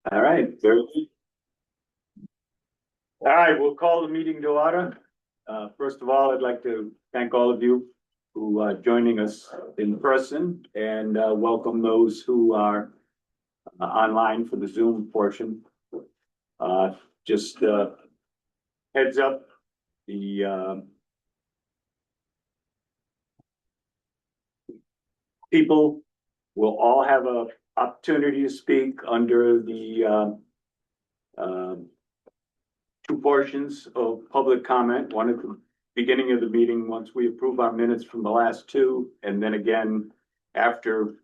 All right, very good. All right, we'll call the meeting to order. First of all, I'd like to thank all of you who are joining us in person and welcome those who are online for the Zoom portion. Just heads up, the people will all have a opportunity to speak under the two portions of public comment, one at the beginning of the meeting, once we approve our minutes from the last two, and then again, after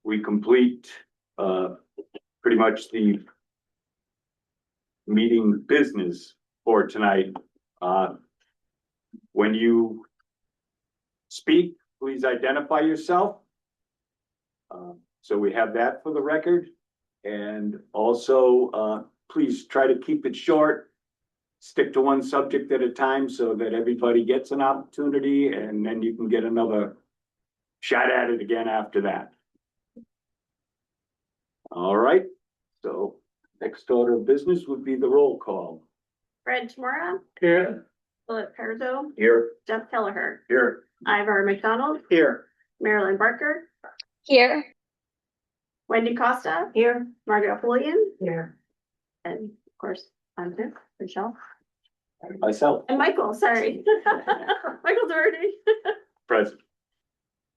we complete pretty much the meeting business for tonight. When you speak, please identify yourself. So we have that for the record. And also, please try to keep it short. Stick to one subject at a time so that everybody gets an opportunity, and then you can get another shot at it again after that. All right, so next order of business would be the roll call. Fred Tamura, Here. Philip Perzo, Here. Jeff Kelleher, Here. Ivar McDonald, Here. Marilyn Barker, Here. Wendy Costa, here, Margaret Napoleon, Here. and of course, I'm here, Michelle, Myself. and Michael, sorry. Michael Doherty. Present.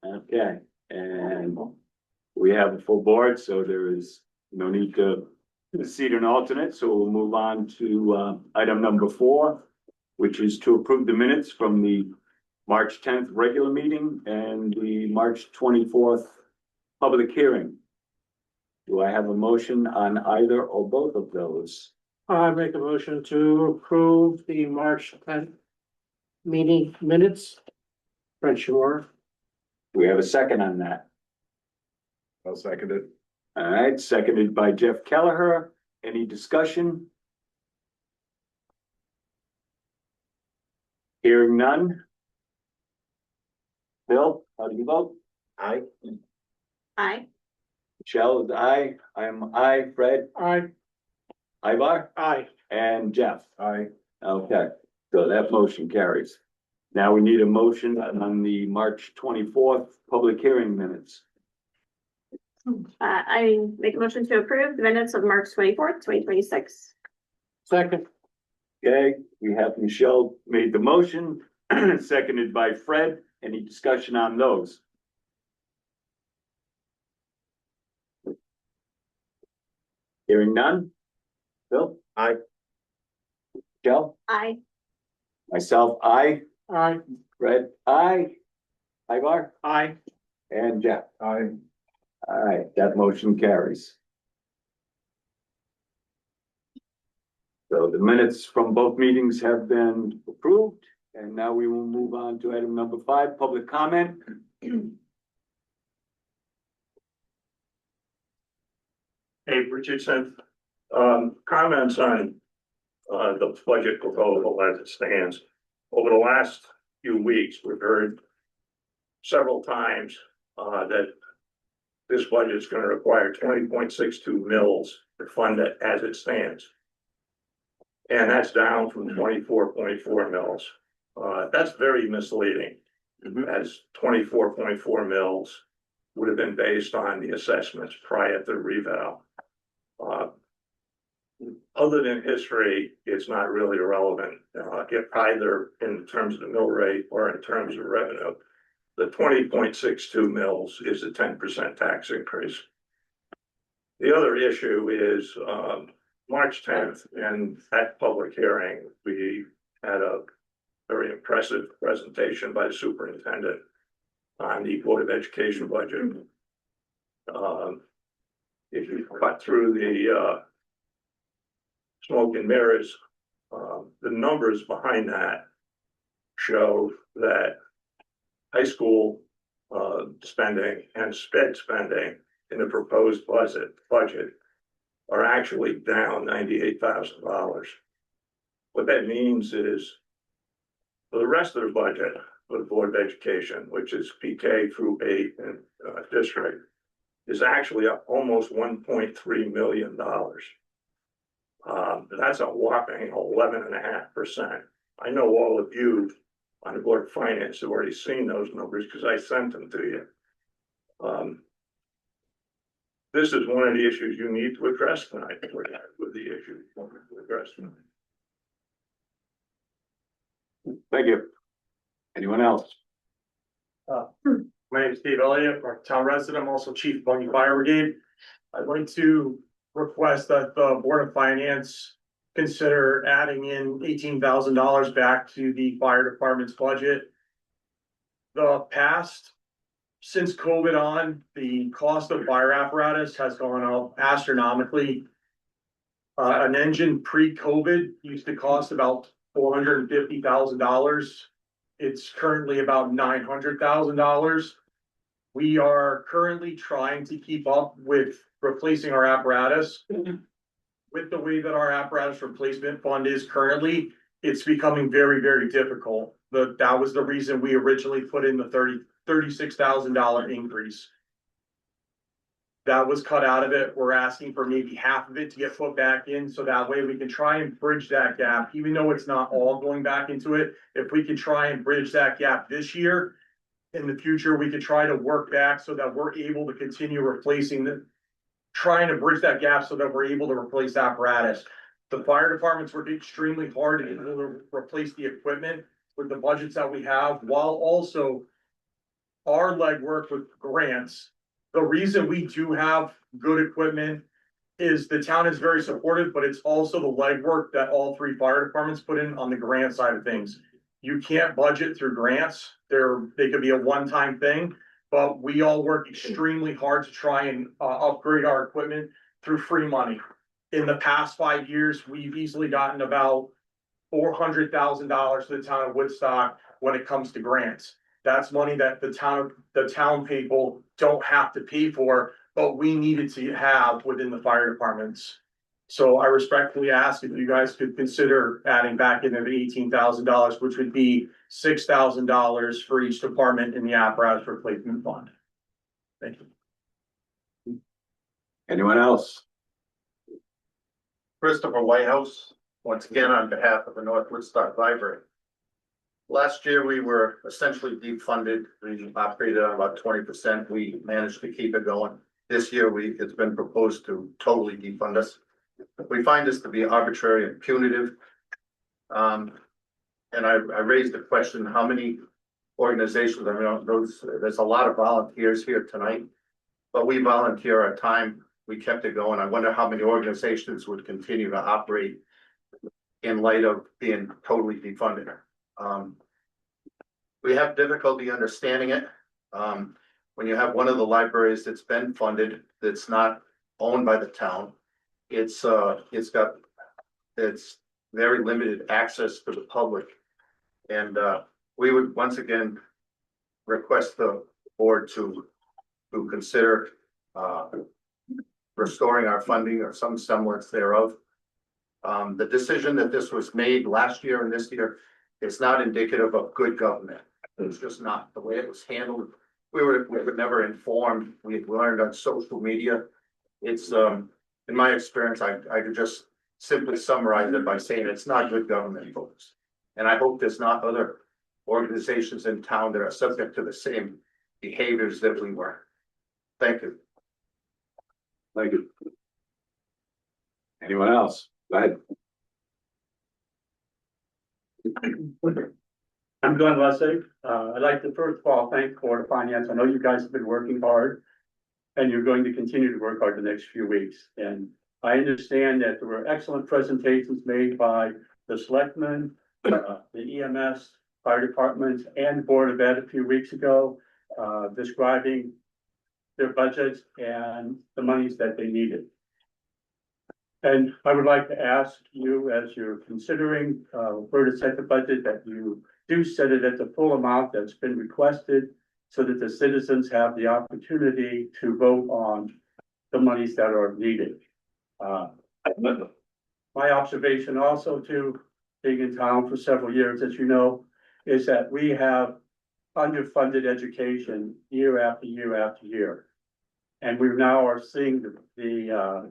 Okay, and we have a full board, so there is no need to seat an alternate, so we'll move on to item number 4, which is to approve the minutes from the March 10th regular meeting and the March 24th public hearing. Do I have a motion on either or both of those? I make a motion to approve the March 10th meeting minutes. Fred Shore. Do we have a second on that? I'll second it. All right, seconded by Jeff Kelleher. Any discussion? Hearing none. Bill, how do you vote? Aye. Aye. Michelle is aye. I'm aye. Fred, Aye. Ivar, Aye. and Jeff. Aye. Okay, so that motion carries. Now we need a motion on the March 24th public hearing minutes. I make a motion to approve the minutes of March 24th, 2026. Second. Okay, we have Michelle made the motion, seconded by Fred. Any discussion on those? Hearing none. Bill? Aye. Joe? Aye. Myself, aye. Aye. Fred, aye. Ivar? Aye. And Jeff. Aye. All right, that motion carries. So the minutes from both meetings have been approved, and now we will move on to item number 5, public comment. Hey, Richardson, comments on the budget proposal as it stands. Over the last few weeks, we've heard several times that this budget is going to require 20.62 mils to fund it as it stands. And that's down from 24.4 mils. That's very misleading, as 24.4 mils would have been based on the assessments prior to reval. Other than history, it's not really relevant, if either in terms of the mill rate or in terms of revenue. The 20.62 mils is a 10% tax increase. The other issue is March 10th, and at public hearing, we had a very impressive presentation by the superintendent on the Board of Education budget. If you cut through the smoke and mirrors, the numbers behind that show that high school spending and sped spending in the proposed budget are actually down $98,000. What that means is for the rest of the budget for the Board of Education, which is PK through 8 and district, is actually up almost $1.3 million. That's a whopping 11.5%. I know all of you on the Board of Finance have already seen those numbers because I sent them to you. This is one of the issues you need to address tonight, with the issue you want to address tonight. Thank you. Anyone else? My name is Dave Elliott, I'm a town resident, I'm also Chief of Bungie Fire Brigade. I'd like to request that the Board of Finance consider adding in $18,000 back to the fire department's budget. Since COVID on, the cost of fire apparatus has gone up astronomically. An engine pre-COVID used to cost about $450,000. It's currently about $900,000. We are currently trying to keep up with replacing our apparatus. With the way that our apparatus replacement fund is currently, it's becoming very, very difficult. That was the reason we originally put in the $36,000 increase. That was cut out of it. We're asking for maybe half of it to get put back in, so that way we can try and bridge that gap, even though it's not all going back into it. If we can try and bridge that gap this year, in the future, we could try to work back so that we're able to continue trying to bridge that gap so that we're able to replace apparatus. The fire departments work extremely hard to be able to replace the equipment with the budgets that we have, while also our legwork with grants. The reason we do have good equipment is the town is very supportive, but it's also the legwork that all three fire departments put in on the grant side of things. You can't budget through grants. They could be a one-time thing, but we all work extremely hard to try and upgrade our equipment through free money. In the past 5 years, we've easily gotten about $400,000 to the town of Woodstock when it comes to grants. That's money that the town people don't have to pay for, but we needed to have within the fire departments. So I respectfully ask if you guys could consider adding back in the $18,000, which would be $6,000 for each department in the apparatus replacement fund. Thank you. Anyone else? Christopher Whitehouse, once again on behalf of the North Woodstock Library. Last year, we were essentially defunded. We operated on about 20%. We managed to keep it going. This year, it's been proposed to totally defund us. We find this to be arbitrary and punitive. And I raised the question, how many organizations, I mean, there's a lot of volunteers here tonight, but we volunteer our time. We kept it going. I wonder how many organizations would continue to operate in light of being totally defunded. We have difficulty understanding it. When you have one of the libraries that's been funded, that's not owned by the town, it's very limited access to the public. And we would once again request the board to consider restoring our funding or some semblance thereof. The decision that this was made last year and this year is not indicative of good government. It's just not the way it was handled. We were never informed. We learned on social media. It's in my experience, I could just simply summarize it by saying it's not good government, folks. And I hope there's not other organizations in town that are subject to the same behaviors that we were. Thank you. Thank you. Anyone else? Go ahead. I'm Glenn Lessig. I'd like to first of all thank the Board of Finance. I know you guys have been working hard and you're going to continue to work hard the next few weeks. And I understand that there were excellent presentations made by the selectmen, the EMS, fire departments, and Board of Ed a few weeks ago, describing their budgets and the monies that they needed. And I would like to ask you, as you're considering where to set the budget, that you do set it at the full amount that's been requested so that the citizens have the opportunity to vote on the monies that are needed. My observation also too, being in town for several years, as you know, is that we have underfunded education year after year after year. And we now are seeing the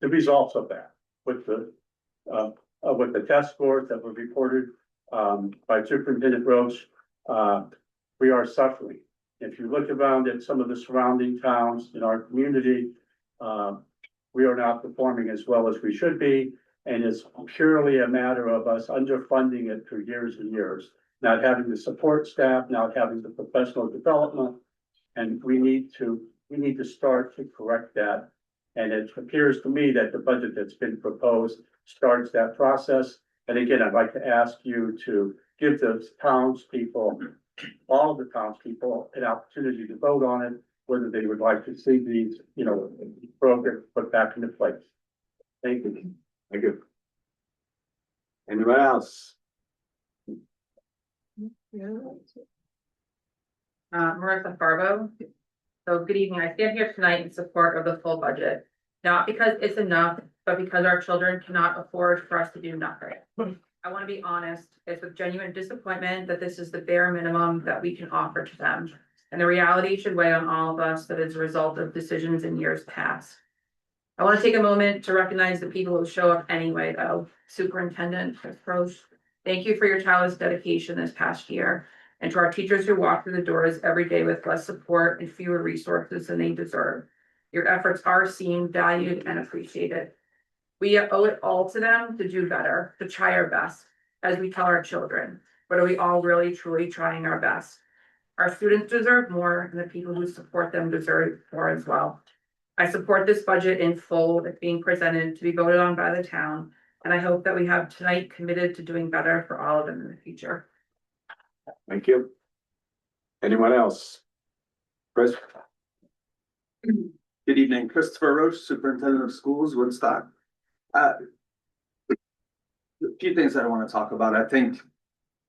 results of that with the test scores that were reported, by Superintendent Roach. We are suffering. If you look around at some of the surrounding towns in our community, we are not performing as well as we should be. And it's purely a matter of us underfunding it for years and years, not having the support staff, not having the professional development. And we need to start to correct that. And it appears to me that the budget that's been proposed starts that process. And again, I'd like to ask you to give the townspeople, all of the townspeople, an opportunity to vote on it, whether they would like to see these, programs put back into place. Thank you. Thank you. Anyone else? Marissa Farbo. So good evening. I stand here tonight in support of the full budget, not because it's enough, but because our children cannot afford for us to do nothing. I want to be honest, it's with genuine disappointment that this is the bare minimum that we can offer to them. And the reality should weigh on all of us that is a result of decisions in years past. I want to take a moment to recognize the people who show up anyway, though. Superintendent Roach, thank you for your tireless dedication this past year. And to our teachers who walk through the doors every day with less support and fewer resources than they deserve. Your efforts are seen, valued, and appreciated. We owe it all to them to do better, to try our best, as we tell our children. But are we all really truly trying our best? Our students deserve more, and the people who support them deserve more as well. I support this budget in full that's being presented to be voted on by the town, and I hope that we have tonight committed to doing better for all of them in the future. Thank you. Anyone else? Chris? Good evening, Christopher Roach, Superintendent of Schools, Woodstock. A few things that I want to talk about. I think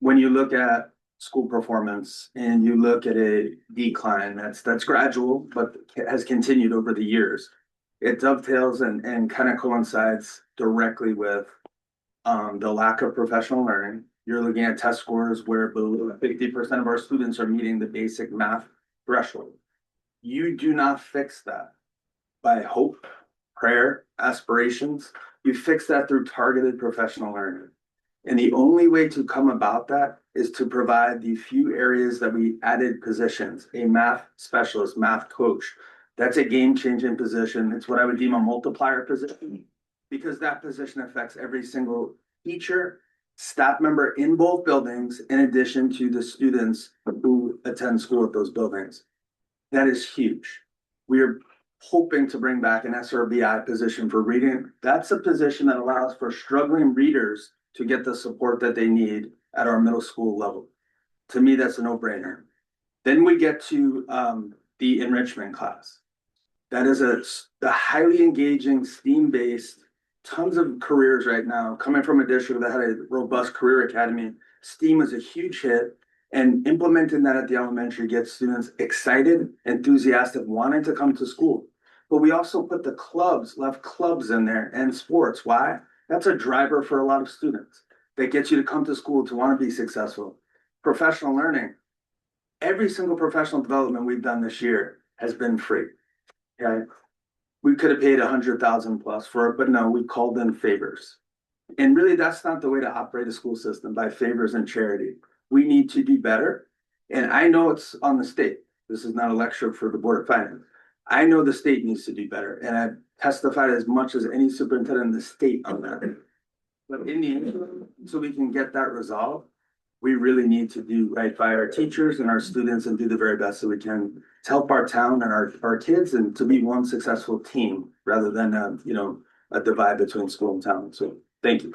when you look at school performance and you look at a decline, that's gradual, but has continued over the years. It dovetails and kind of coincides directly with the lack of professional learning. You're looking at test scores where below 50% of our students are meeting the basic math threshold. You do not fix that by hope, prayer, aspirations. You fix that through targeted professional learning. And the only way to come about that is to provide the few areas that we added positions, a math specialist, math coach. That's a game-changing position. It's what I would deem a multiplier position because that position affects every single teacher, staff member in both buildings, in addition to the students who attend school at those buildings. That is huge. We are hoping to bring back an SRBI position for reading. That's a position that allows for struggling readers to get the support that they need at our middle school level. To me, that's a no-brainer. Then we get to the enrichment class. That is a highly engaging, STEAM-based, tons of careers right now. Coming from a district that had a robust career academy, STEAM is a huge hit. And implementing that at the elementary gets students excited, enthusiastic, wanting to come to school. But we also put the clubs, left clubs in there and sports. Why? That's a driver for a lot of students. That gets you to come to school to want to be successful. Professional learning. Every single professional development we've done this year has been free. Okay. We could have paid $100,000 plus for it, but no, we called in favors. And really, that's not the way to operate a school system, by favors and charity. We need to do better. And I know it's on the state. This is not a lecture for the Board of Finance. I know the state needs to do better. And I've testified as much as any superintendent in the state on that. But in the interim, so we can get that resolved, we really need to do right by our teachers and our students and do the very best that we can to help our town and our kids and to be one successful team rather than a divide between school and town. So thank you.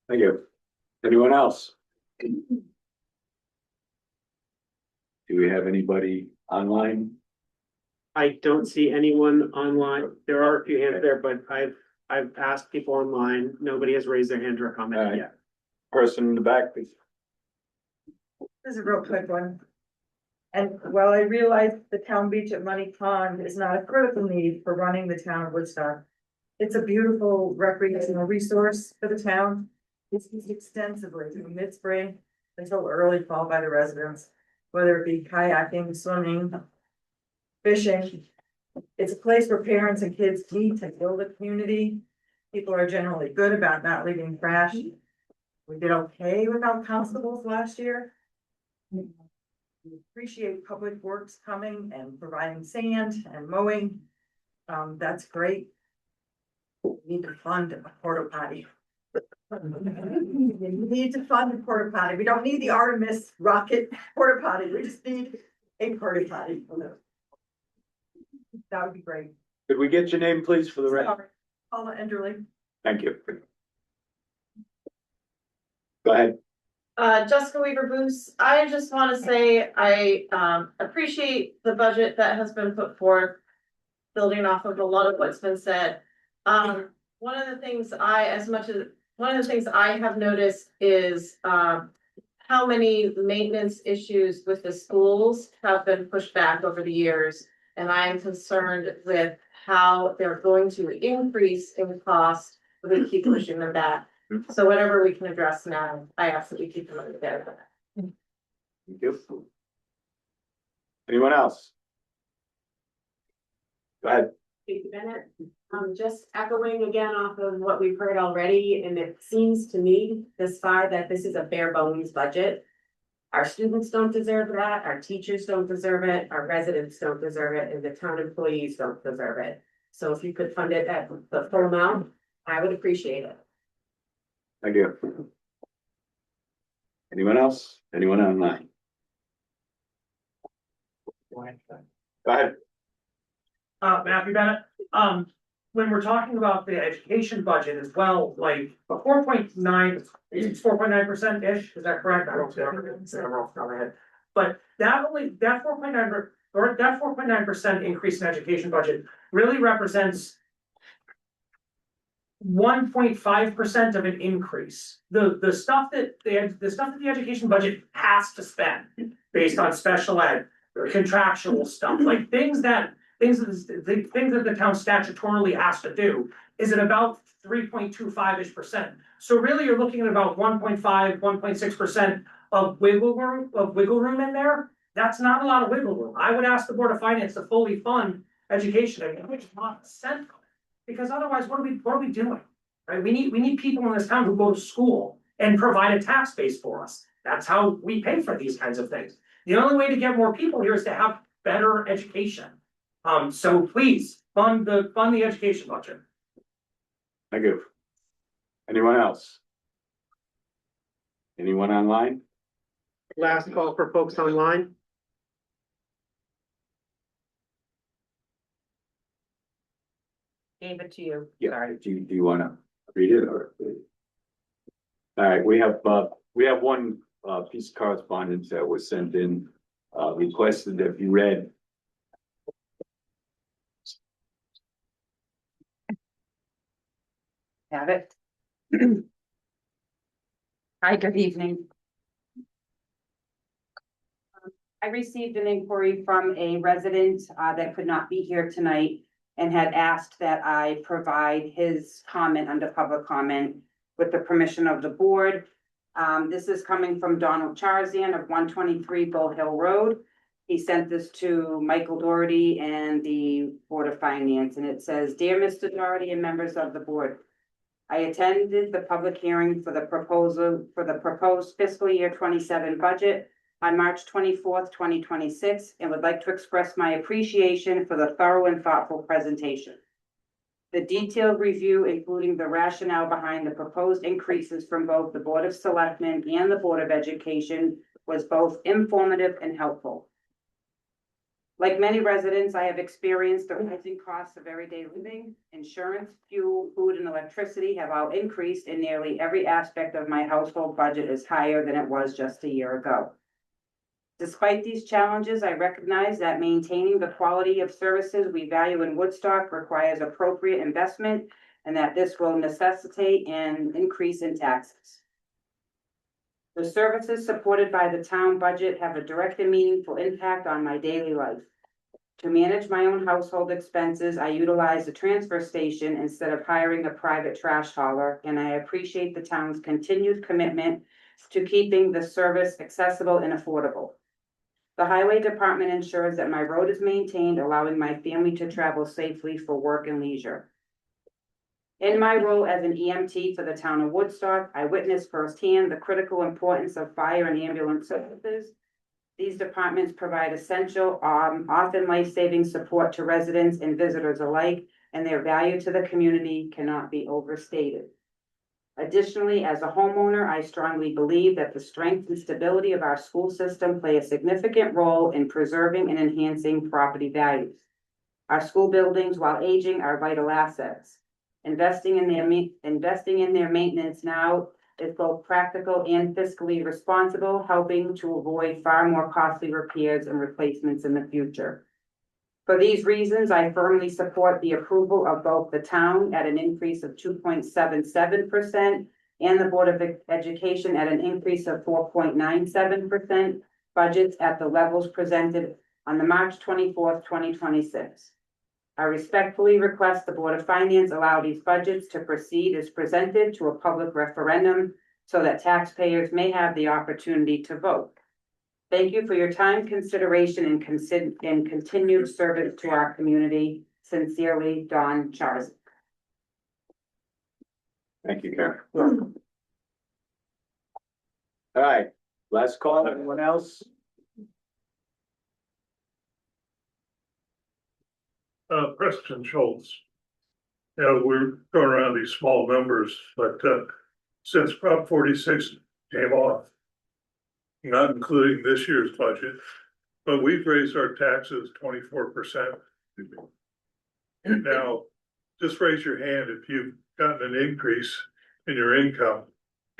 Thank you. Anyone else? Do we have anybody online? I don't see anyone online. There are a few hands there, but I've asked people online. Nobody has raised their hand or commented yet. Person in the back, please. This is a real quick one. And while I realize the town beach at Money Pond is not a critical need for running the town of Woodstock, it's a beautiful recreational resource for the town. It's used extensively from mid-spring until early fall by the residents, whether it be kayaking, swimming, fishing. It's a place where parents and kids meet to build a community. People are generally good about not leaving trash. We did okay without constables last year. We appreciate Public Works coming and providing sand and mowing. That's great. We need to fund a porta potty. We need to fund a porta potty. We don't need the Artemis rocket porta potty. We just need a porta potty. That would be great. Could we get your name, please, for the record? Paula Enderly. Thank you. Go ahead. Jessica Weaver Booth, I just wanna say I appreciate the budget that has been put forth. Building off of a lot of what's been said. One of the things I have noticed is how many maintenance issues with the schools have been pushed back over the years. And I am concerned with how they're going to increase in cost if we keep pushing them back. So whatever we can address now, I ask that we keep them under there. Thank you. Anyone else? Go ahead. Thank you, Bennett. Just echoing again off of what we've heard already, and it seems to me this far that this is a bare bones budget. Our students don't deserve that, our teachers don't deserve it, our residents don't deserve it, and the town employees don't deserve it. So if you could fund it at the full amount, I would appreciate it. Thank you. Anyone else? Anyone online? Go ahead. Matthew Bennett, when we're talking about the education budget as well, like a 4.9, it's 4.9%-ish, is that correct? I don't know off the top of my head. But that 4.9% increase in education budget really represents 1.5% of an increase. The stuff that the education budget has to spend based on special ed, or contractual stuff, like things that the town statutorily has to do is at about 3.25%. So really, you're looking at about 1.6% of wiggle room in there. That's not a lot of wiggle room. I would ask the Board of Finance to fully fund education, which not a cent, because otherwise, what are we doing? Right? We need people in this town who go to school and provide a tax base for us. That's how we pay for these kinds of things. The only way to get more people here is to have better education. So please fund the education budget. Thank you. Anyone else? Anyone online? Last call for folks online. Gave it to you. Yeah, do you wanna read it or? All right, we have one piece of correspondence that was sent in, requested that be read. Have it. Hi, good evening. I received an inquiry from a resident that could not be here tonight and had asked that I provide his comment under public comment with the permission of the board. This is coming from Donald Charzan of 123 Bull Hill Road. He sent this to Michael Doherty and the Board of Finance, and it says, "Dear Mr. Doherty and members of the board, I attended the public hearing for the proposed fiscal year 27 budget on March 24th, 2026, and would like to express my appreciation for the thorough and thoughtful presentation. The detailed review, including the rationale behind the proposed increases from both the Board of Selectmen and the Board of Education, was both informative and helpful. Like many residents, I have experienced the rising costs of everyday living. Insurance, fuel, food, and electricity have all increased, and nearly every aspect of my household budget is higher than it was just a year ago. Despite these challenges, I recognize that maintaining the quality of services we value in Woodstock requires appropriate investment, and that this will necessitate an increase in taxes. The services supported by the town budget have a direct and meaningful impact on my daily life. To manage my own household expenses, I utilize the transfer station instead of hiring a private trash hauler, and I appreciate the town's continued commitment to keeping the service accessible and affordable. The highway department ensures that my road is maintained, allowing my family to travel safely for work and leisure. In my role as an EMT for the town of Woodstock, I witnessed firsthand the critical importance of fire and ambulance services. These departments provide essential, often life-saving support to residents and visitors alike, and their value to the community cannot be overstated. Additionally, as a homeowner, I strongly believe that the strength and stability of our school system play a significant role in preserving and enhancing property values. Our school buildings, while aging, are vital assets. Investing in their maintenance now is both practical and fiscally responsible, helping to avoid far more costly repairs and replacements in the future. For these reasons, I firmly support the approval of both the town at an increase of 2.77% and the Board of Education at an increase of 4.97% budgets at the levels presented on the March 24th, 2026. I respectfully request the Board of Finance allow these budgets to proceed as presented to a public referendum so that taxpayers may have the opportunity to vote. Thank you for your time, consideration, and continued service to our community. Sincerely, Don Charles. Thank you, Karen. All right, last call, anyone else? Preston Schultz. We're going around these small numbers, but, since Prop 46 came off, not including this year's budget, but we've raised our taxes 24%. And now, just raise your hand if you've gotten an increase in your income,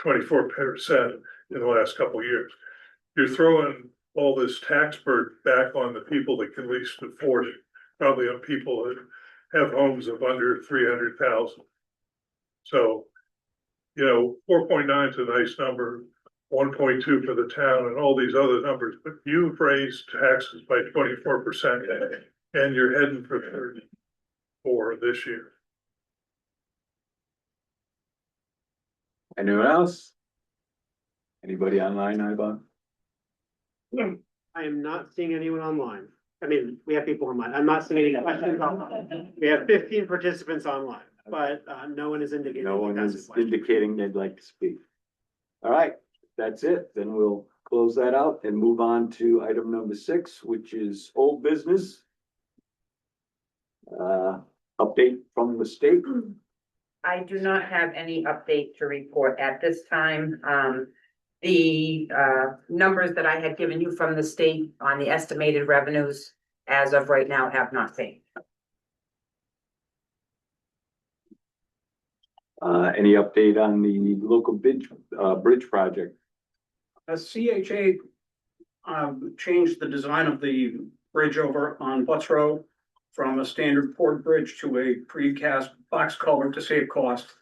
24% in the last couple of years. You're throwing all this tax burden back on the people that can least afford it. Probably on people that have homes of under 300,000. So, 4.9 is a nice number, 1.2 for the town and all these other numbers, but you've raised taxes by 24% and you're heading for 34 this year. Anyone else? Anybody online, Ivan? I am not seeing anyone online. I mean, we have people online. I'm not seeing any questions online. We have 15 participants online, but no one is indicating. No one that's is a question. indicating they'd like to speak. All right, that's it. Then we'll close that out and move on to item number 6, which is old business. Update from the state. I do not have any update to report at this time. The numbers that I had given you from the state on the estimated revenues as of right now have not changed. Any update on the local bridge project? CHA changed the design of the bridge over on Butts Road from a standard port bridge to a precast box culvert to save cost.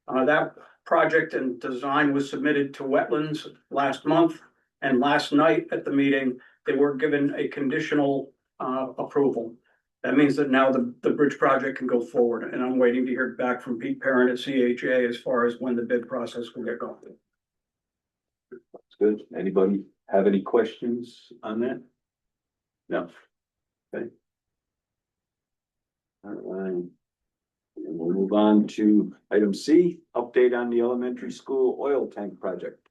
That project and design was submitted to wetlands last month, and last night at the meeting, they were given a conditional approval. That means that now the bridge project can go forward, and I'm waiting to hear back from Pete Parent at CHA as far as when the bid process will get going. That's good. Anybody have any questions on that? No. Okay. All right. And we'll move on to item C, update on the elementary school oil tank project.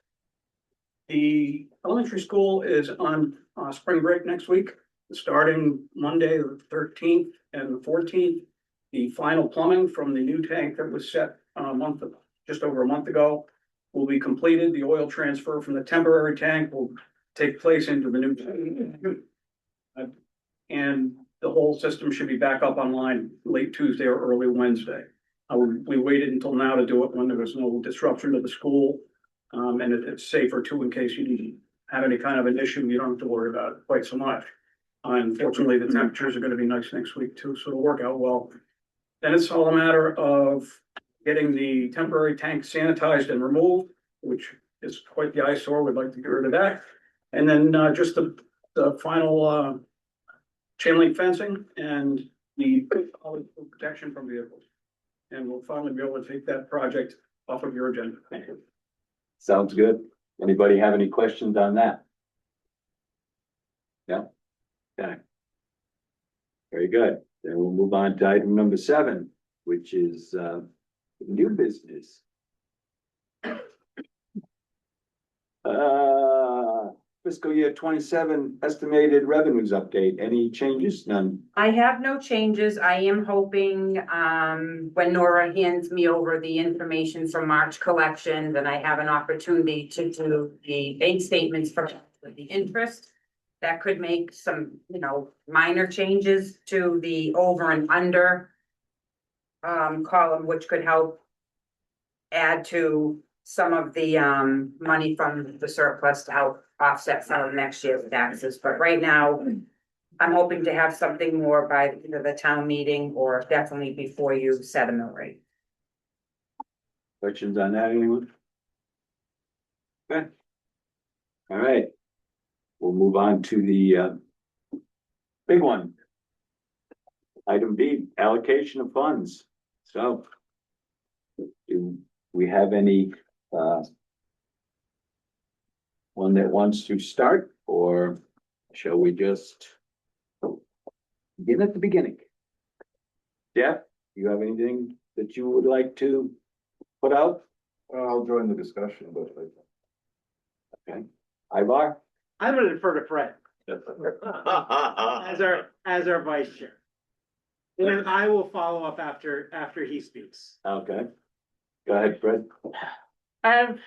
The elementary school is on spring break next week, starting Monday, the 13th and the 14th. The final plumbing from the new tank that was set just over a month ago will be completed. The oil transfer from the temporary tank will take place into the new tank. And the whole system should be back up online late Tuesday or early Wednesday. We waited until now to do it when there was no disruption to the school. And it's safer too, in case you have any kind of an issue, you don't have to worry about it quite so much. Unfortunately, the temperatures are gonna be nice next week too, so it'll work out well. Then it's all a matter of getting the temporary tank sanitized and removed, which is quite the eyesore. We'd like to get rid of that. And then just the final chain link fencing and the protection from vehicles. And we'll finally be able to take that project off of your agenda. Thank you. Sounds good. Anybody have any questions on that? Yeah. Okay. Very good. Then we'll move on to item number 7, which is new business. Fiscal year 27 estimated revenues update. Any changes? None. I have no changes. I am hoping, when Nora hands me over the information from March collections and I have an opportunity to do the bank statements for the interest, that could make some, minor changes to the over and under column, which could help add to some of the money from the surplus to help offset some of next year's taxes. But right now, I'm hoping to have something more by either the town meeting or definitely before you set a mill rate. Questions on that, anyone? Okay. All right. We'll move on to the big one. Item B, allocation of funds. So do we have any one that wants to start, or shall we just begin at the beginning? Jeff, you have anything that you would like to put out? I'll join the discussion, but Okay. Ivar? I'm gonna defer to Fred as our vice chair. And then I will follow up after he speaks. Okay. Go ahead, Fred. I've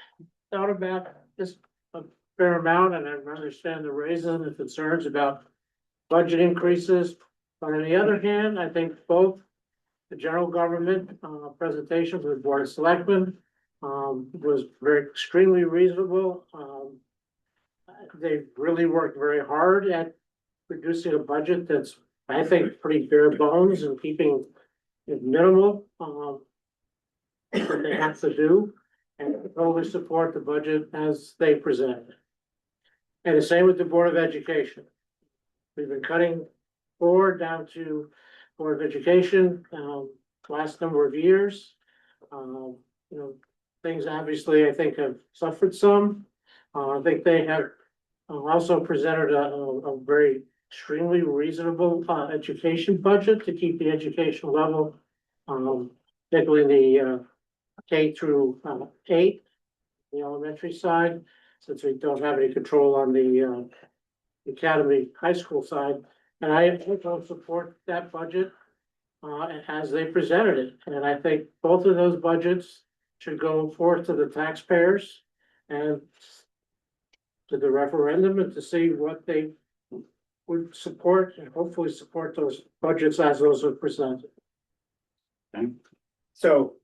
thought about this a fair amount, and I understand the reasons and the concerns about budget increases. But on the other hand, I think both the general government presentation for the Board of Selectmen was extremely reasonable. They really worked very hard at producing a budget that's, I think, pretty bare bones and keeping it minimal. What they have to do, and totally support the budget as they present it. And the same with the Board of Education. We've been cutting forward down to Board of Education, last number of years. Things obviously, I think, have suffered some. I think they have also presented a very extremely reasonable education budget to keep the education level, particularly in the K through 8, the elementary side, since we don't have any control on the academy high school side. And I don't support that budget as they presented it. And I think both of those budgets should go forth to the taxpayers and to the referendum and to see what they would support, and hopefully support those budgets as those are presented. So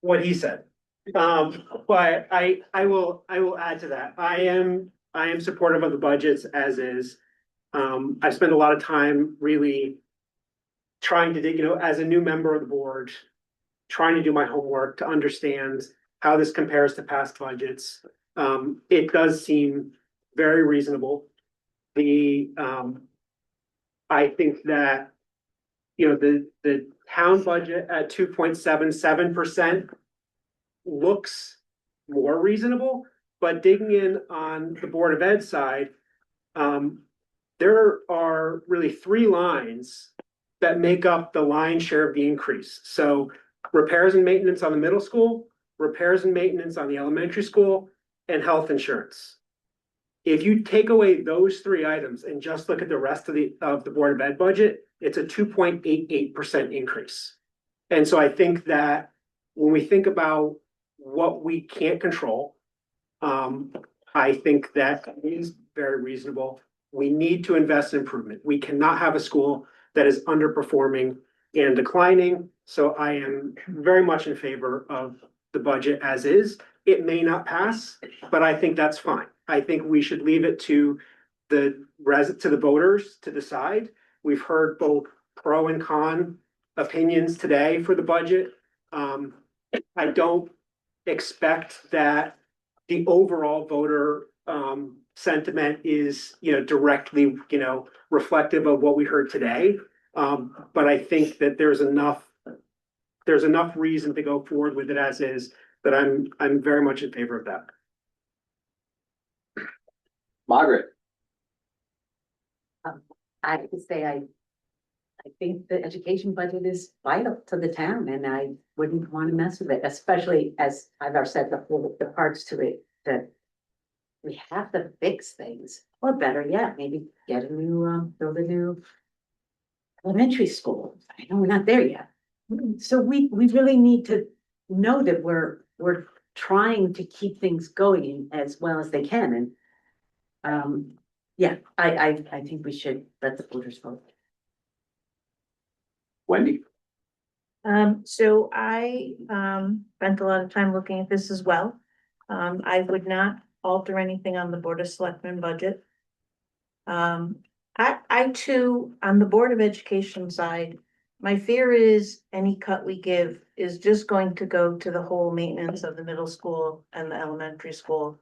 what he said. But I will add to that. I am supportive of the budgets as is. I spent a lot of time really trying to dig, as a new member of the board, trying to do my homework to understand how this compares to past budgets. It does seem very reasonable. I think that, the town budget at 2.77% looks more reasonable, but digging in on the Board of Ed side, there are really 3 lines that make up the lion's share of the increase. So repairs and maintenance on the middle school, repairs and maintenance on the elementary school, and health insurance. If you take away those 3 items and just look at the rest of the Board of Ed budget, it's a 2.88% increase. And so I think that when we think about what we can't control, I think that is very reasonable. We need to invest in improvement. We cannot have a school that is underperforming and declining. So I am very much in favor of the budget as is. It may not pass, but I think that's fine. I think we should leave it to the voters to decide. We've heard both pro and con opinions today for the budget. I don't expect that the overall voter sentiment is, directly, reflective of what we heard today. But I think that there's enough reason to go forward with it as is, that I'm very much in favor of that. Margaret? I would say I think the education budget is vital to the town and I wouldn't want to mess with it, especially as I've already said, the parts to it that we have to fix things, or better yet, maybe get a new, build a new elementary school. I know we're not there yet. So we really need to know that we're trying to keep things going as well as they can and yeah, I think we should let the voters vote. Wendy? So I, spent a lot of time looking at this as well. I would not alter anything on the Board of Selectmen budget. I too, on the Board of Education side, my fear is any cut we give is just going to go to the whole maintenance of the middle school and the elementary school,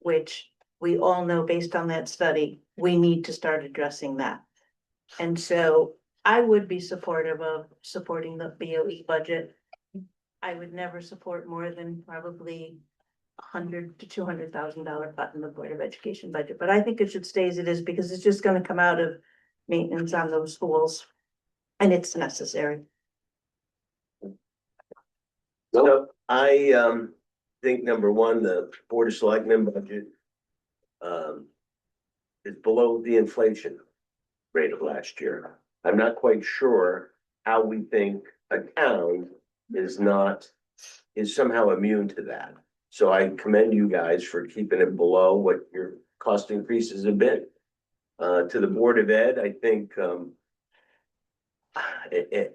which we all know based on that study, we need to start addressing that. And so I would be supportive of supporting the BOE budget. I would never support more than probably $100,000 to $200,000 cut in the Board of Education budget, but I think it should stay as it is because it's just gonna come out of maintenance on those schools. And it's necessary. So I think number one, the Board of Selectmen budget is below the inflation rate of last year. I'm not quite sure how we think a town is somehow immune to that. So I commend you guys for keeping it below what your cost increases have been. To the Board of Ed, I think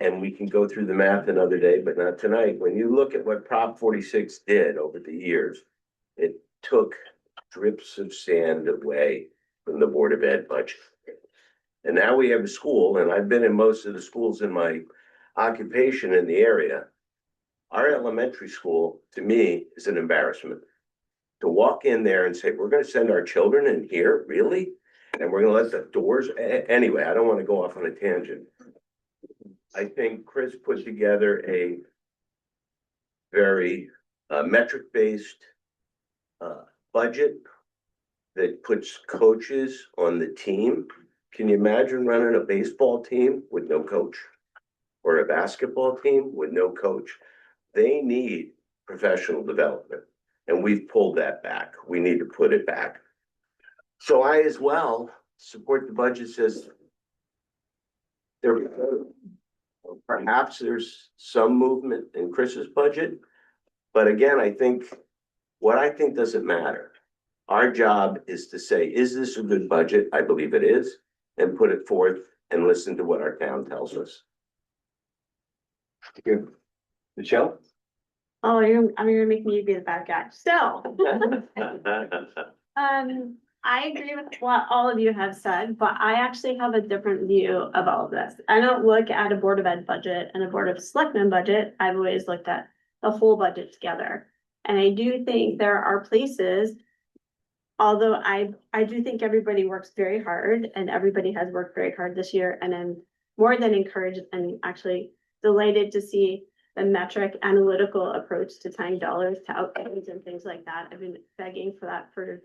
and we can go through the math another day, but not tonight. When you look at what Prop 46 did over the years, it took drips of sand away from the Board of Ed budget. And now we have a school, and I've been in most of the schools in my occupation in the area. Our elementary school, to me, is an embarrassment. To walk in there and say, we're gonna send our children in here, really? And we're gonna let the doors, anyway, I don't wanna go off on a tangent. I think Chris put together a very metric-based budget that puts coaches on the team. Can you imagine running a baseball team with no coach? Or a basketball team with no coach? They need professional development, and we've pulled that back. We need to put it back. So I as well support the budget says perhaps there's some movement in Chris's budget, but again, I think doesn't matter. Our job is to say, is this a good budget? I believe it is, and put it forth and listen to what our town tells us. Michelle? Oh, you're gonna make me be the bad guy. So, I agree with what all of you have said, but I actually have a different view of all of this. I don't look at a Board of Ed budget and a Board of Selectmen budget. I've always looked at the whole budget together. And I do think there are places, although I do think everybody works very hard and everybody has worked very hard this year. And I'm more than encouraged and actually delighted to see the metric analytical approach to tying dollars to outcomes and things like that. I've been begging for that for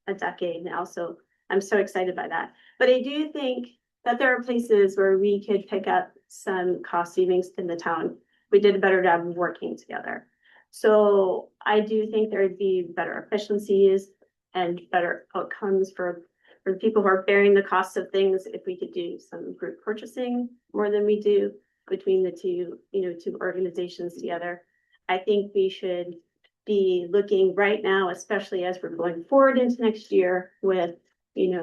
a decade now, so I'm so excited by that. But I do think that there are places where we could pick up some cost savings in the town. We did a better job of working together. So I do think there would be better efficiencies and better outcomes for the people who are bearing the cost of things if we could do some group purchasing more than we do between the two organizations together. I think we should be looking right now, especially as we're going forward into next year with, we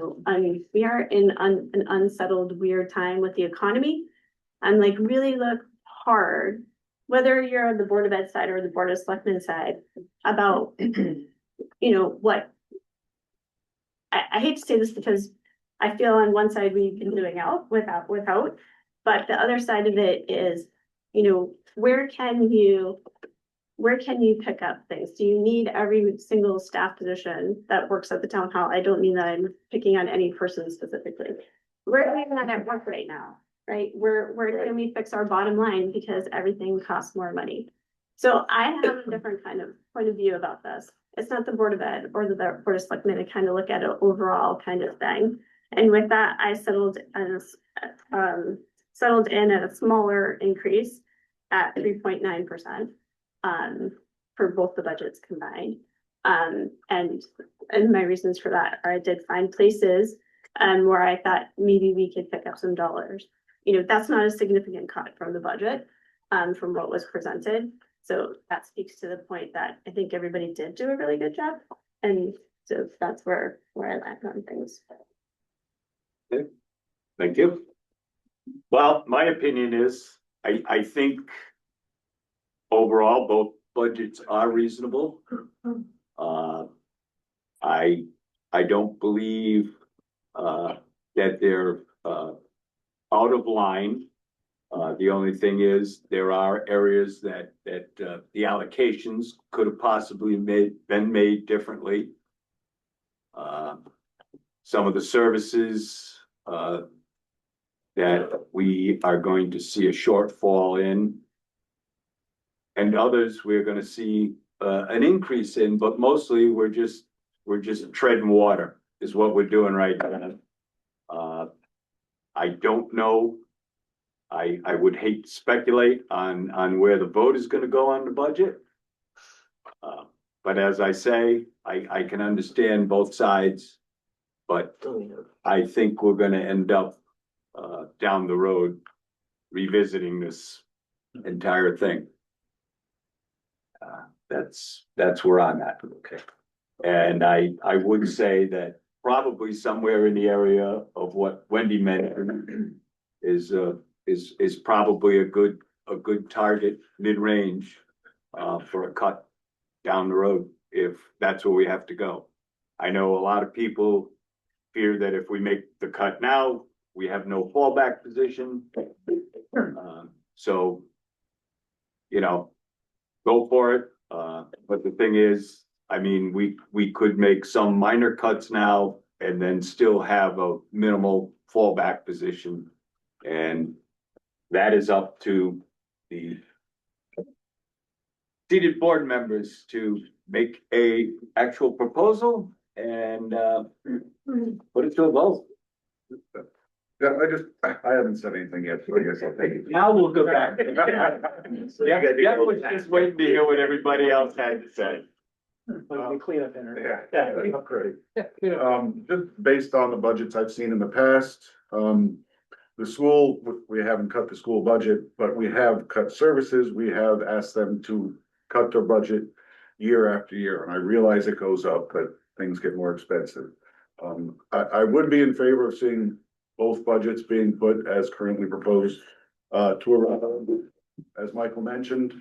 are in an unsettled, weird time with the economy. And like really look hard, whether you're on the Board of Ed side or the Board of Selectmen side, about, what, I hate to say this because I feel on one side we've been doing out without, but the other side of it is, where can you pick up things? Do you need every single staff position that works at the town hall? I don't mean that I'm picking on any person specifically. We're even at work right now, right? Where can we fix our bottom line because everything costs more money? So I have a different kind of point of view about this. It's not the Board of Ed or the Board of Selectmen to kind of look at an overall kind of thing. And with that, I settled in at a smaller increase at 3.9%. For both the budgets combined. And my reasons for that are I did find places where I thought maybe we could pick up some dollars. You know, that's not a significant cut from the budget, from what was presented. So that speaks to the point that I think everybody did do a really good job. And so that's where I land on things. Thank you. Well, my opinion is, I think overall, both budgets are reasonable. I don't believe, that they're, out of line. The only thing is, there are areas that the allocations could have possibly been made differently. Some of the services, that we are going to see a shortfall in. And others, we're gonna see, an increase in, but mostly we're just treading water is what we're doing right now. I don't know. I would hate to speculate on where the vote is gonna go on the budget. But as I say, I can understand both sides. But I think we're gonna end up, down the road revisiting this entire thing. That's where I'm at. Okay. And I would say that probably somewhere in the area of what Wendy mentioned is probably a good target mid-range for a cut down the road, if that's where we have to go. I know a lot of people fear that if we make the cut now, we have no fallback position. So, you know, go for it. But the thing is, I mean, we could make some minor cuts now and then still have a minimal fallback position. And that is up to the seated board members to make a actual proposal and put it to a vote. Yeah, I haven't said anything yet, so I guess I'll take it. Now we'll go back. Yeah, was just waiting to hear what everybody else had to say. Clean up dinner. Yeah, great. Just based on the budgets I've seen in the past, the school, we haven't cut the school budget, but we have cut services. We have asked them to cut their budget year after year, and I realize it goes up, but things get more expensive. I would be in favor of seeing both budgets being put as currently proposed, to around, as Michael mentioned.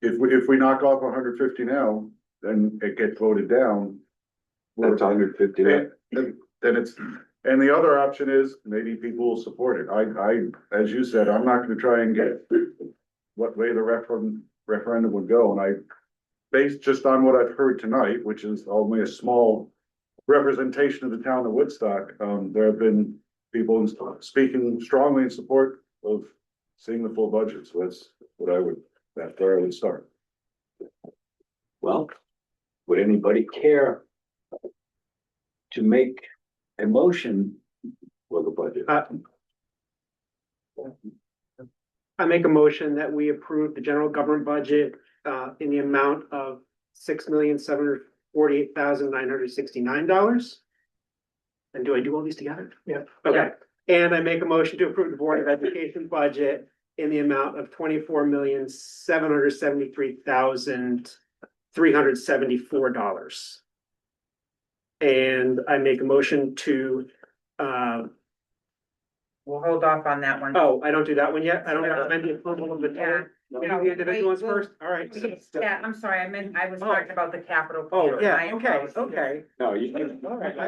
If we knock off 150 now, then it gets voted down. That's 150 now. Then it's, and the other option is maybe people will support it. As you said, I'm not gonna try and get what way the referendum would go, and I, based just on what I've heard tonight, which is only a small representation of the town of Woodstock, there have been people speaking strongly in support of seeing the full budget, so that's where I would start. Well, would anybody care to make a motion for the budget? I make a motion that we approve the general government budget in the amount of $6,748,969. And do I do all these together? Yeah. Okay, and I make a motion to approve the Board of Education budget in the amount of $24,773,374. And I make a motion to We'll hold off on that one. oh, I don't do that one yet. I don't have the approval of the town. Yeah. You know, the individual ones first. All right. Yeah, I'm sorry, I was talking about the capital. Oh, plan. yeah, My okay, apologies. okay. No, you. All right.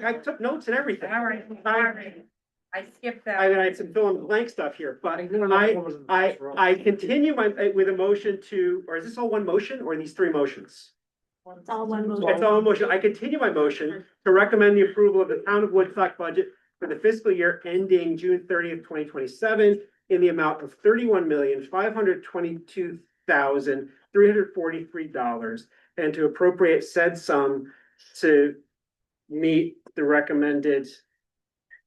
I took notes and everything. All right, sorry. I skipped that. I mean, I had some fill in the blank stuff here, but I continue with a motion to, or is this all one motion or are these three motions? It's all one motion. It's all one motion. I continue my motion to recommend the approval of the town of Woodstock budget for the fiscal year ending June 30th, 2027 in the amount of $31,522,343 and to appropriate said sum to meet the recommended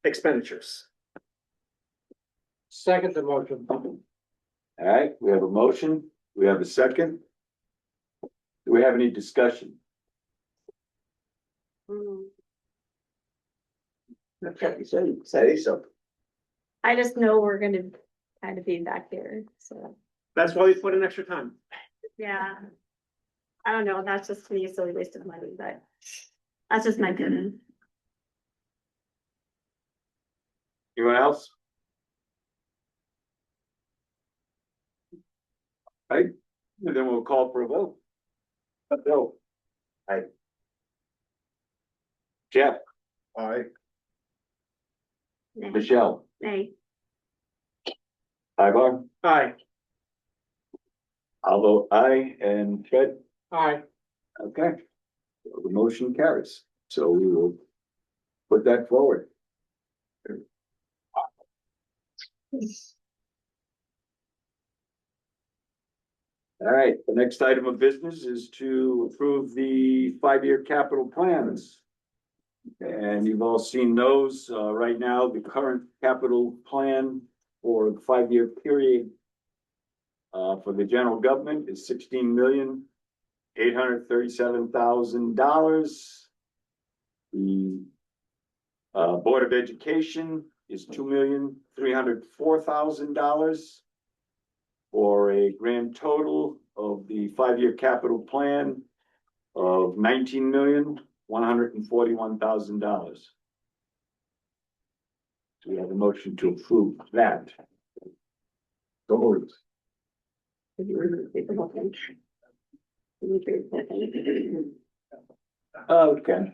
expenditures. Second the motion. All right, we have a motion, we have a second. Do we have any discussion? Okay, say something. I just know we're gonna kind of be back here, so, That's why we put in extra time. yeah. I don't know, that's just to me a silly waste of money, but that's just my opinion. Anyone else? Right, and then we'll call for a vote. Bill. Aye. Jeff, Aye. Nay. Michelle, Nay. Ivar, Aye. I'll vote aye, and Fred, Aye. okay. The motion carries, so we will put that forward. All right, the next item of business is to approve the five-year capital plans. And you've all seen those, right now, the current capital plan for the five-year period. For the general government is $16,837,000. The Board of Education is $2,304,000. For a grand total of the five-year capital plan of $19,141,000. Do we have a motion to approve that? So moved. Okay.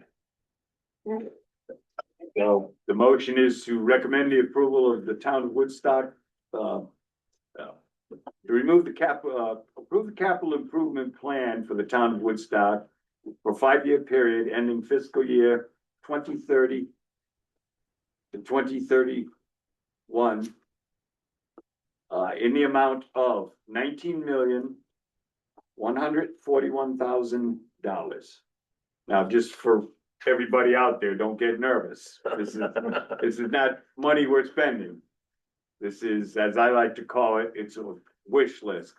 So the motion is to recommend the approval of the town of Woodstock, to remove the approve the capital improvement plan for the town of Woodstock for five-year period ending fiscal year 2030 to 2031. In the amount of $19,141,000. Now, just for everybody out there, don't get nervous. This is not money we're spending. This is, as I like to call it, it's a wish list.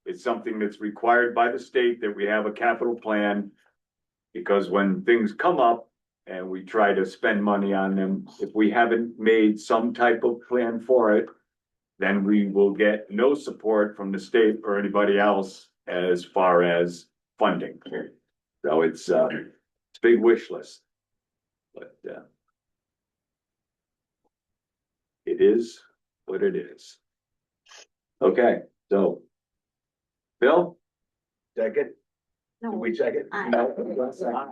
It's something that's required by the state that we have a capital plan. Because when things come up and we try to spend money on them, if we haven't made some type of plan for it, then we will get no support from the state or anybody else as far as funding. So it's a big wish list. But it is what it is. Okay, so Bill? Second? No. Did we second? Aye. No,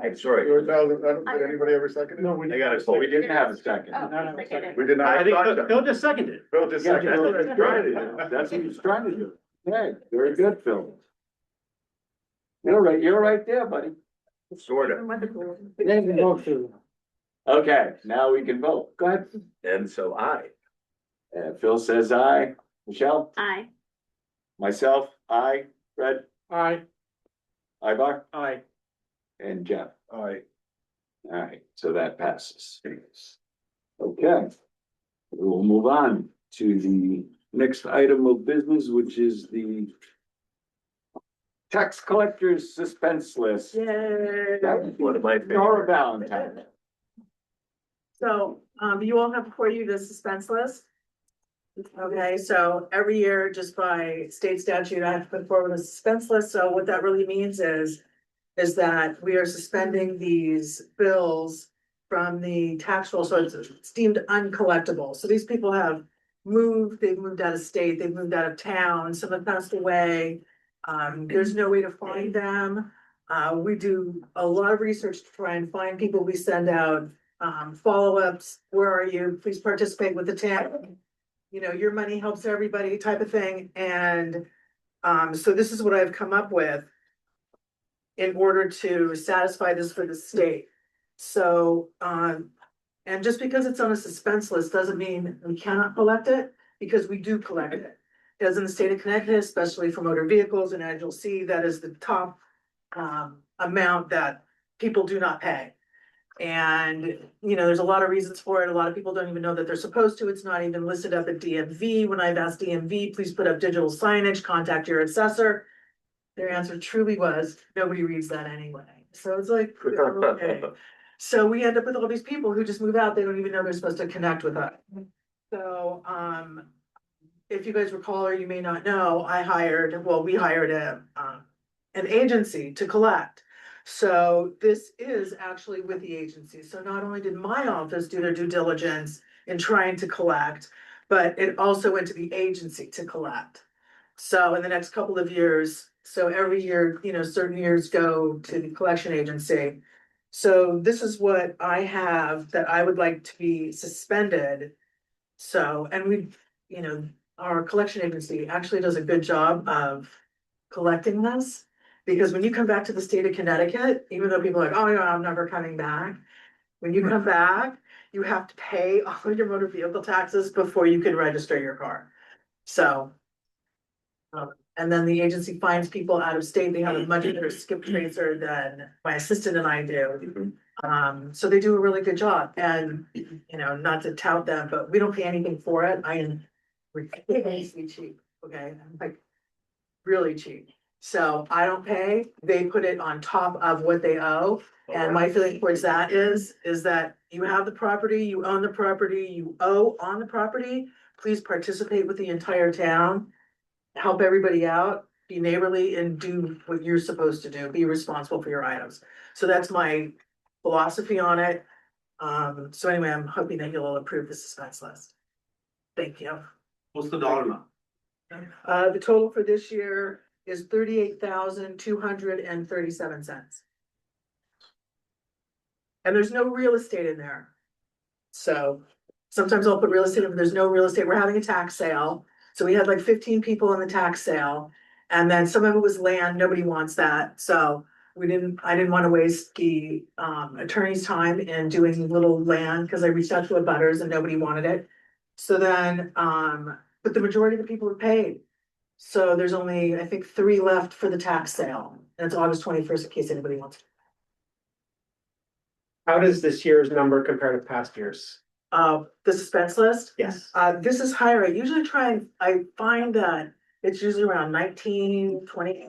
I'm sorry. Did anybody ever second it? No, we. I got it. Well, we didn't have a second. Oh, No, no, second. We did not. I think Phil just seconded. Phil just Yeah, seconded. that's what he's trying to do. That's what he's trying to do. Hey, very good, Phil. You're right there, buddy. Sort of. Name the motion. Okay, now we can vote. Go ahead. And so Phil says aye. Michelle? Aye. Myself, aye. Fred? Aye. Ivar? Aye. And Jeff? Aye. All right, so that passes. Okay. We will move on to the next item of business, which is the tax collectors suspense list. Yay. That was one of my Nora Valentine. So, you all have before you the suspense list. Okay, so every year, just by state statute, I have to put forward a suspense list. So what that really means is that we are suspending these bills from the tax roll, so it's deemed uncollectible. So these people have moved, they've moved out of state, they've moved out of town, some have passed away. There's no way to find them. We do a lot of research to try and find people. We send out follow-ups. Where are you? Please participate with the town. You know, your money helps everybody type of thing. And so this is what I've come up with in order to satisfy this for the state. So, and just because it's on a suspense list doesn't mean we cannot collect it, because we do collect it. As in the state of Connecticut, especially for motor vehicles, and as you'll see, that is the top amount that people do not pay. And, you know, there's a lot of reasons for it. A lot of people don't even know that they're supposed to. It's not even listed up at DMV. When I've asked DMV, please put up digital signage, contact your assessor. Their answer truly was, nobody reads that anyway. So it's like, okay. So we end up with all these people who just move out. They don't even know they're supposed to connect with us. So, if you guys recall, or you may not know, we hired an agency to collect. So this is actually with the agency. So not only did my office do their due diligence in trying to collect, but it also went to the agency to collect. So in the next couple of years, so every year, you know, certain years go to the collection agency. So this is what I have that I would like to be suspended. So, and we, you know, our collection agency actually does a good job of collecting this. Because when you come back to the state of Connecticut, even though people are like, oh, yeah, I'm never coming back. When you come back, you have to pay all of your motor vehicle taxes before you can register your car. So. And then the agency finds people out of state. They have a much better skip tracer than my assistant and I do. So they do a really good job, and, you know, not to tout them, but we don't pay anything for it. I am ridiculously cheap, okay, like really cheap. So I don't pay, they put it on top of what they owe. And my feeling towards that is that you have the property, you own the property, you owe on the property. Please participate with the entire town, help everybody out, be neighborly, and do what you're supposed to do, be responsible for your items. So that's my philosophy on it. So anyway, I'm hoping that you'll approve the suspense list. Thank you. What's the dollar amount? The total for this year is $38,237. And there's no real estate in there. So sometimes I'll put real estate, if there's no real estate, we're having a tax sale. So we had like 15 people in the tax sale, and then some of it was land, nobody wants that, so I didn't want to waste the attorney's time in doing little land, because I reached out to abutters and nobody wanted it. So then, but the majority of the people are paid. So there's only, I think, 3 left for the tax sale, and it's August 21st in case anybody wants. How does this year's number compare to past years? The suspense list? Yes. This is higher. I usually I find that it's usually around 19, 20,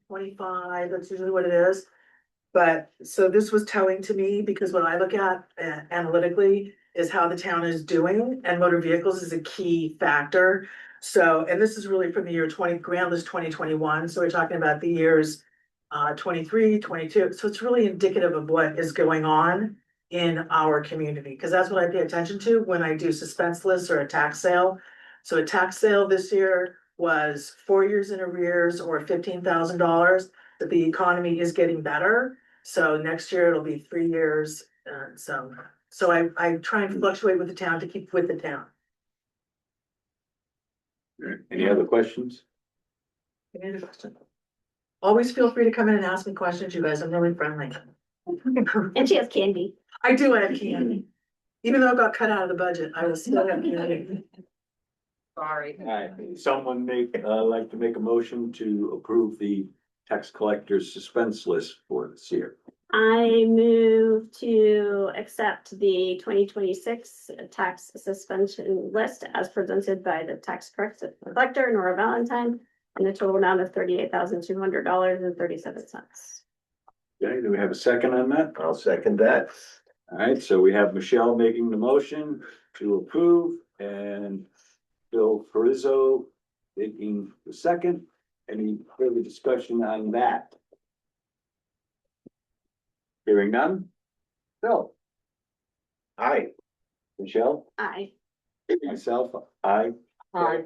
25. That's usually what it is. But so this was telling to me, because what I look at analytically is how the town is doing, and motor vehicles is a key factor. So, and this is really from the year grand list 2021. So we're talking about the years 23, 22. So it's really indicative of what is going on in our community, because that's what I pay attention to when I do suspense lists or a tax sale. So a tax sale this year was 4 years in arrears or $15,000, but the economy is getting better. So next year it'll be 3 years. So I try and fluctuate with the town to keep with the town. Any other questions? Any other question? Always feel free to come in and ask me questions, you guys. I'm really friendly. And she has candy. I do have candy. Even though it got cut out of the budget, I will still have candy. Sorry. Alright, someone like to make a motion to approve the tax collector's suspense list for this year. I move to accept the 2026 tax suspension list as presented by the tax collector, Nora Valentine, in a total amount of $38,200.37. Okay, do we have a second on that? I'll second that. Alright, so we have Michelle making the motion to approve and Bill Perizzo making the second. Any further discussion on that? Hearing none? Bill? Aye. Michelle? Aye. Myself, aye. Aye.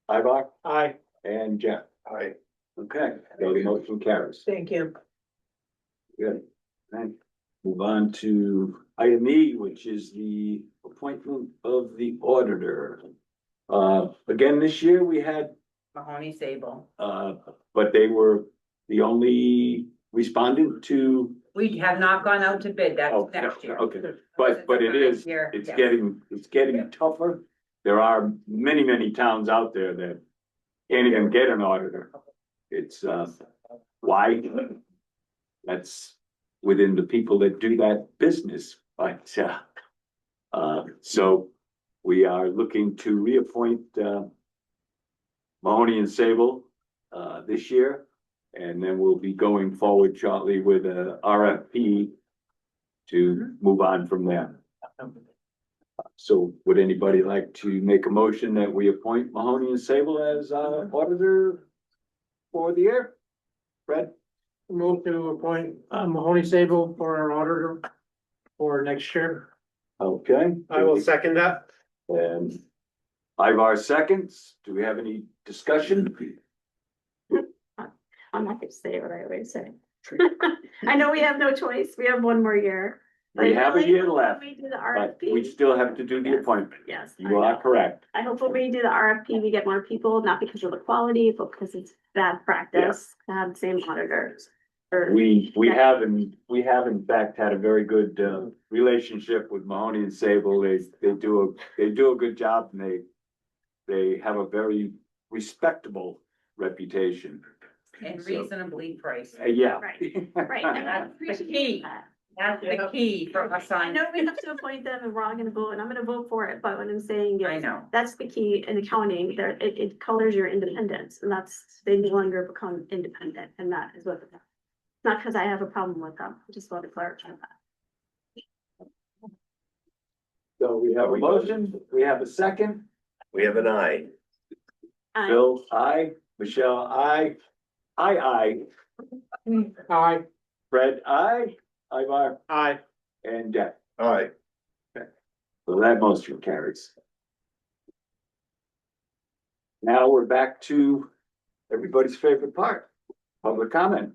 Ibach? Aye. And Jeff? Aye. Okay, so the motion carries. Thank you. Good. Thank. Move on to item E, which is the appointment of the auditor. Again, this year we had, Mahoney Sable. but they were the only respondent to. We have not gone out to bid, that's Oh, next year. okay, but it is, Year, it's yes. getting tougher. There are many towns out there that can't even get an auditor. It's, why? That's within the people that do that business, but, so we are looking to reappoint, Mahoney and Sable, this year. And then we'll be going forward shortly with a RFP to move on from there. So would anybody like to make a motion that we appoint Mahoney and Sable as our auditor for the year? Fred? Move to appoint Mahoney Sable for our auditor for next year. Okay. I will second that. And 5 seconds. Do we have any discussion? I'm not gonna say what I always say. I know we have no choice. We have one more year. We have a Really, year when left, we do the but we RFP, still have to do the Yes. appointment. yes. I You are know. correct. I hope when we do the RFP, we get more people, not because of the quality, but because it's bad practice to have the same auditors. Or, We have in fact had a very good relationship with Mahoney and Sable. They do a good job, and they have a very respectable reputation. And So- reasonably priced. Yeah. right, and I That's the appreciate key. that. That's the key for us I on. know we have to appoint them and we're all gonna vote, and I'm gonna vote for it, but what I'm saying I is, know. that's the key in accounting, there, it colors your independence, and that's, they no longer become independent, and that is what. Not because I have a problem with them, I just want to clarify that. So we have a motion, we have a second. We have an eye. Bill, aye. Michelle, aye. Aye. Aye. Fred, aye. Ivar, Aye. and Jack. All right. So that motion carries. Now we're back to everybody's favorite part, public comment.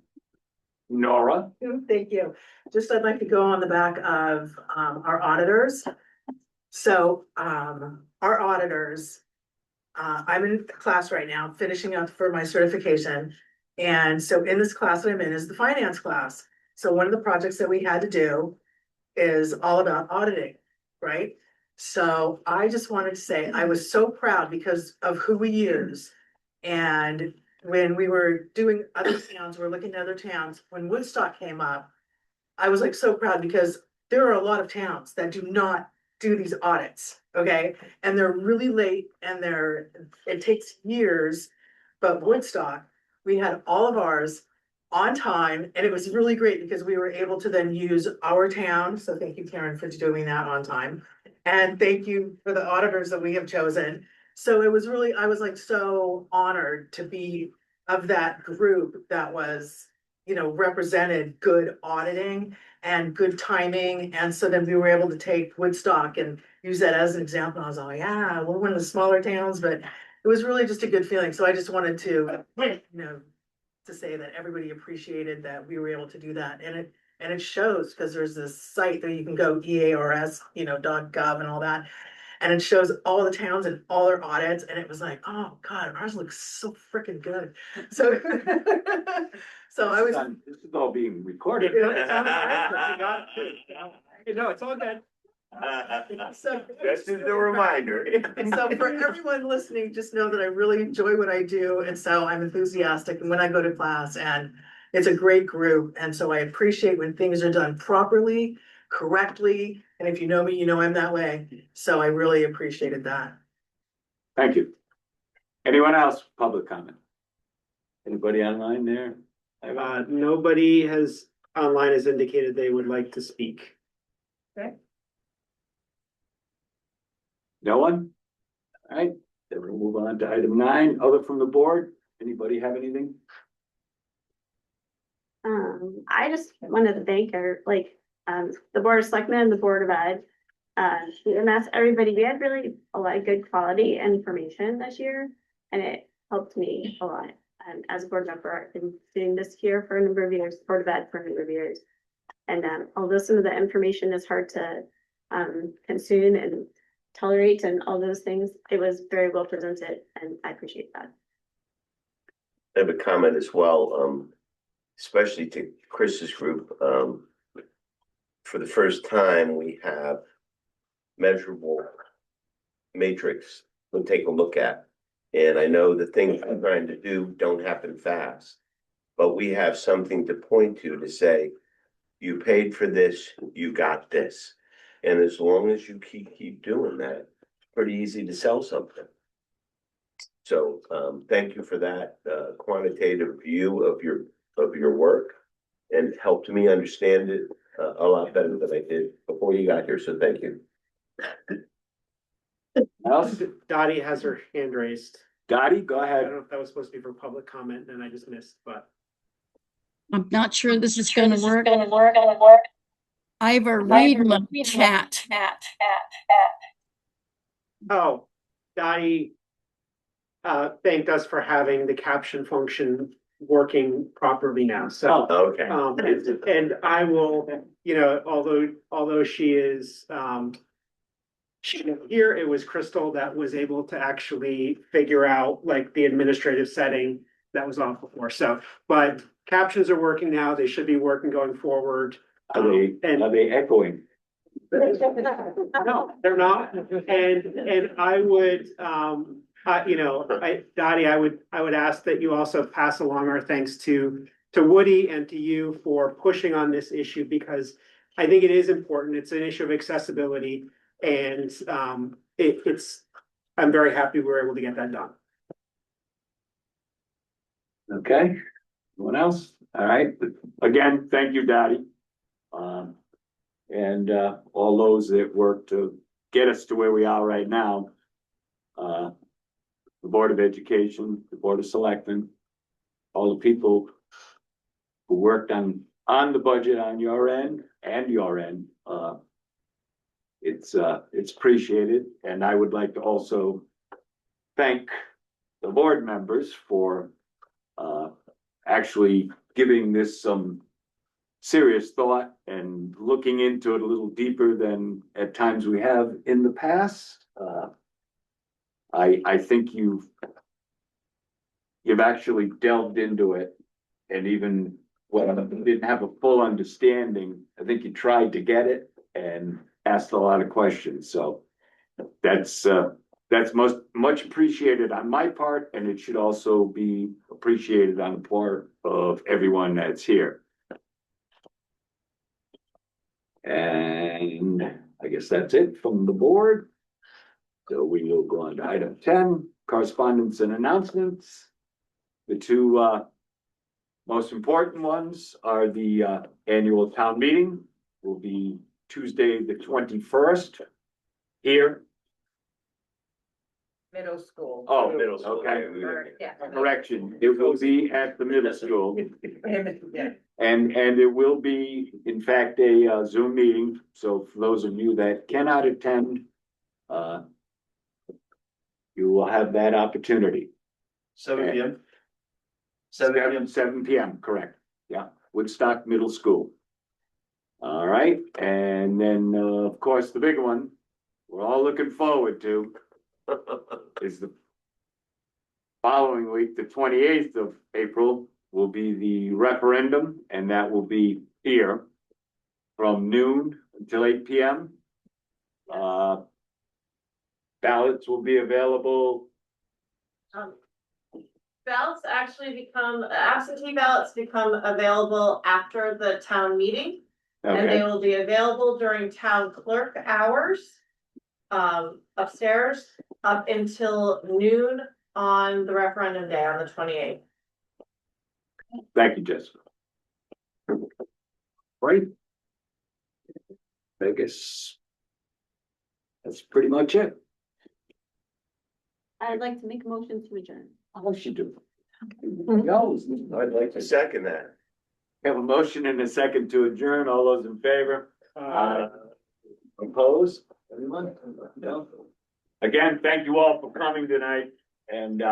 Nora? Thank you. Just I'd like to go on the back of our auditors. So our auditors, I'm in class right now, finishing up for my certification. And so in this class that I'm in is the finance class. So one of the projects that we had to do is all about auditing, right? So I just wanted to say I was so proud because of who we use. And when we were doing other towns, we're looking at other towns, when Woodstock came up, I was like so proud because there are a lot of towns that do not do these audits, okay? And they're really late and it takes years. But Woodstock, we had all of ours on time, and it was really great because we were able to then use our town. So thank you, Karen, for doing that on time. And thank you for the auditors that we have chosen. So it was really, I was like so honored to be of that group that was, represented good auditing and good timing. And so then we were able to take Woodstock and use that as an example. I was like, yeah, we're one of the smaller towns, but it was really just a good feeling. So I just wanted to, to say that everybody appreciated that we were able to do that. And it shows because there's this site that you can go EARS, .gov and all that. And it shows all the towns and all their audits. And it was like, oh God, ours looks so freaking good. So, so I was. This is all being recorded. It's all good. So, This is the reminder. So for everyone listening, just know that I really enjoy what I do. And so I'm enthusiastic when I go to class, and it's a great group. And so I appreciate when things are done properly, correctly. And if you know me, you know I'm that way. So I really appreciated that. Thank you. Anyone else, public comment? Anybody online there? Nobody has online has indicated they would like to speak. No one? All right, then we'll move on to item 9, other from the board. Anybody have anything? I just wanted to thank the Board of Selectmen, the Board of Ed, EMS, everybody. We had really a lot of good quality information this year, and it helped me a lot. And as a board member, I've been doing this here for a number of years, Board of Ed for a number of years. And although some of the information is hard to consume and tolerate and all those things, it was very well presented, and I appreciate that. I have a comment as well, especially to Chris's group. For the first time, we have measurable matrix to take a look at. And I know the things I'm trying to do don't happen fast, but we have something to point to say, You paid for this, you got this. And as long as you keep doing that, it's pretty easy to sell something. So, thank you for that, quantitative view of your work. And helped me understand it a lot better than I did before you got here, so thank you. Else? Dottie has her hand raised. Dottie, go I ahead. don't know if that was supposed to be for public comment and I just missed, but. I'm not sure this is gonna work. Ivor, read my chat. Oh, Dottie thanked us for having the caption function working properly now, so. Okay. And I will, although she is, here, it was Crystal that was able to actually figure out like the administrative setting that was off before, so, but captions are working now, they should be working going forward. Are they echoing? No, they're not, and I would, Dottie, I would ask that you also pass along our thanks to Woody and to you for pushing on this issue, because I think it is important, it's an issue of accessibility, and, I'm very happy we were able to get that done. Okay, anyone else? All right, again, thank you, Dottie. And all those that work to get us to where we are right now. The Board of Education, the Board of Selectmen, all the people who worked on the budget on your end and your end. It's appreciated, and I would like to also thank the board members for actually giving this some serious thought and looking into it a little deeper than at times we have in the past. I think you've actually delved into it, and even when you didn't have a full understanding, I think you tried to get it and asked a lot of questions. So that's much appreciated on my part, and it should also be appreciated on the part of everyone that's here. And I guess that's it from the board. So we will go on to item 10, correspondence and announcements. The two most important ones are the annual town meeting will be Tuesday, the 21st here. Middle school. Oh, middle school. Okay. Yeah. Correction, it will be at the middle school. And it will be, in fact, a Zoom meeting. So for those of you that cannot attend, you will have that opportunity. 7 p.m. 7 p.m., correct. Yeah, Woodstock Middle School. All right, and then, of course, the big one we're all looking forward to is the following week, the 28th of April, will be the referendum, and that will be here from noon until 8 p.m. Ballots will be available. Ballots actually absentee ballots become available after the town meeting. And they Okay, will be available during town clerk hours, upstairs, up until noon on the referendum day on the 28th. thank you, Jessica. Right. I guess that's pretty much it. I'd like to make a motion to adjourn. How she do? I'd like to second that. Have a motion and a second to adjourn. All those in favor? Opposed? Anyone? No. Again, thank you all for coming tonight, and